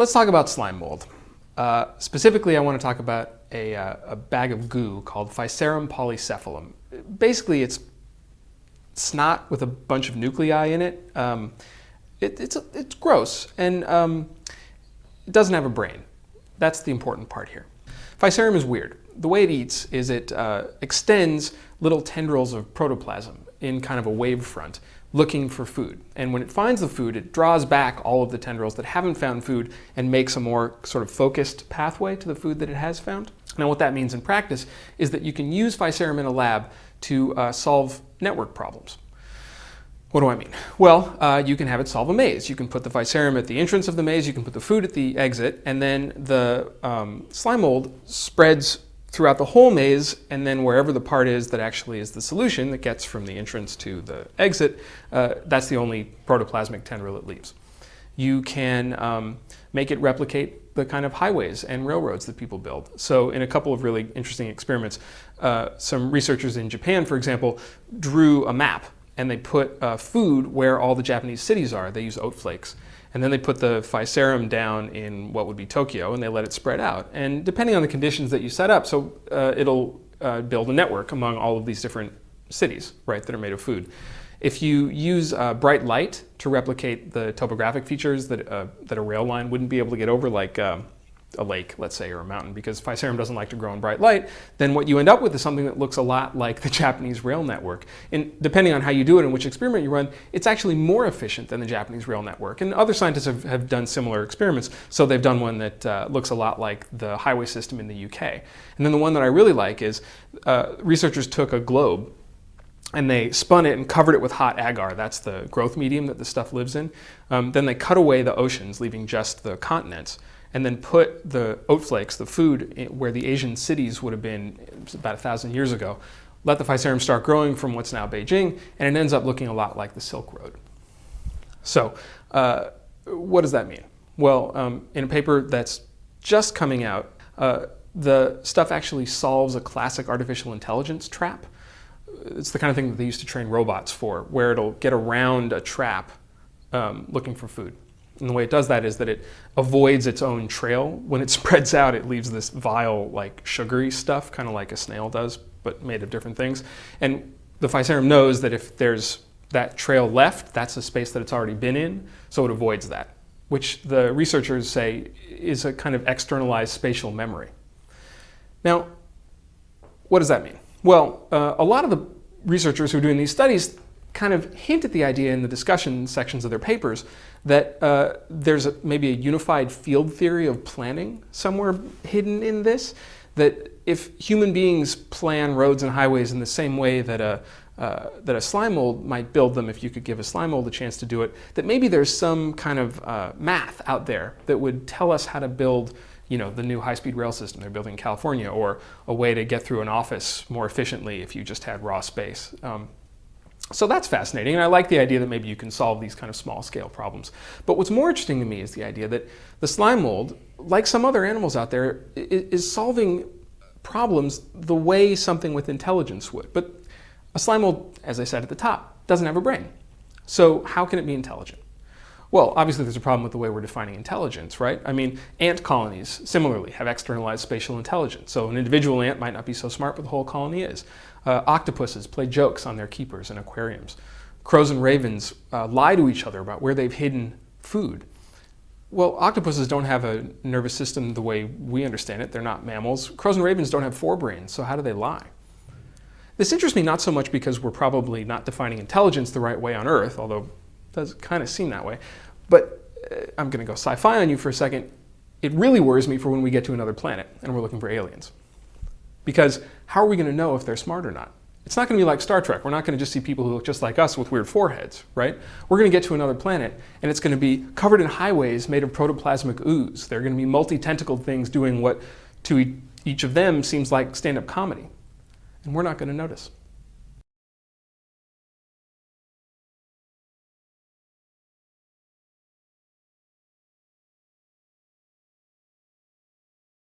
Let's talk about slime mold. Specifically, I want to talk about a bag of goo called Physarum polycephalum. Basically, it's snot with a bunch of nuclei in it. It's gross, and it doesn't have a brain. That's the important part here. Physarum is weird. The way it eats is it extends little tendrils of protoplasm in kind of a wave front, looking for food. And when it finds the food, it draws back all of the tendrils that haven't found food and makes a more sort of focused pathway to the food that it has found. Now what that means in practice is that you can use Physarum in a lab to solve network problems. What do I mean? Well, you can have it solve a maze. You can put the Physarum at the entrance of the maze, you can put the food at the exit, and then the slime mold spreads throughout the whole maze, and then wherever the part is that actually is the solution that gets from the entrance to the exit, that's the only protoplasmic tendril it leaves. You can make it replicate the kind of highways and railroads that people build. So in a couple of really interesting experiments, some researchers in Japan, for example, drew a map and they put food where all the Japanese cities are. They use oat flakes. And then they put the Physarum down in what would be Tokyo, and they let it spread out. And depending on the conditions that you set up, so it'll build a network among all of these different cities, right, that are made of food. If you use bright light to replicate the topographic features that a rail line wouldn't be able to get over, like a lake, let's say, or a mountain, because Physarum doesn't like to grow in bright light, then what you end up with is something that looks a lot like the Japanese rail network. And depending on how you do it and which experiment you run, it's actually more efficient than the Japanese rail network. And other scientists have done similar experiments, so they've done one that looks a lot like the highway system in the UK. And then the one that I really like is researchers took a globe and they spun it and covered it with hot agar. That's the growth medium that the stuff lives in. Then they cut away the oceans, leaving just the continents, and then put the oat flakes, the food, where the Asian cities would have been about 1,000 years ago. Let the Physarum start growing from what's now Beijing, and it ends up looking a lot like the Silk Road. So what does that mean? Well, in a paper that's just coming out, the stuff actually solves a classic artificial intelligence trap. It's the kind of thing that they used to train robots for, where it'll get around a trap looking for food. And the way it does that is that it avoids its own trail. When it spreads out, it leaves this vile, like sugary stuff, kind of like a snail does, but made of different things. And the Physarum knows that if there's that trail left, that's a space that it's already been in, so it avoids that, which the researchers say is a kind of externalized spatial memory. Now, what does that mean? Well, a lot of the researchers who are doing these studies kind of hint at the idea in the discussion sections of their papers that there's maybe a unified field theory of planning somewhere hidden in this, that if human beings plan roads and highways in the same way that a slime mold might build them, if you could give a slime mold a chance to do it, that maybe there's some kind of math out there that would tell us how to build, you know, the new high-speed rail system they're building in California, or a way to get through an office more efficiently if you just had raw space. So that's fascinating, and I like the idea that maybe you can solve these kind of small-scale problems. But what's more interesting to me is the idea that the slime mold, like some other animals out there, is solving problems the way something with intelligence would. But a slime mold, as I said at the top, doesn't have a brain. So how can it be intelligent? Well, obviously there's a problem with the way we're defining intelligence, right? I mean, ant colonies similarly have externalized spatial intelligence. So an individual ant might not be so smart, but the whole colony is. Octopuses play jokes on their keepers in aquariums. Crows and ravens lie to each other about where they've hidden food. Well, octopuses don't have a nervous system the way we understand it. They're not mammals. Crows and ravens don't have forebrains, so how do they lie? This interests me not so much because we're probably not defining intelligence the right way on Earth, although it does kind of seem that way. But I'm going to go sci-fi on you for a second. It really worries me for when we get to another planet and we're looking for aliens. Because how are we going to know if they're smart or not? It's not going to be like Star Trek. We're not going to just see people who look just like us with weird foreheads, right? We're going to get to another planet, and it's going to be covered in highways made of protoplasmic ooze. They're going to be multi-tentacled things doing what to each of them seems like stand-up comedy. And we're not going to notice.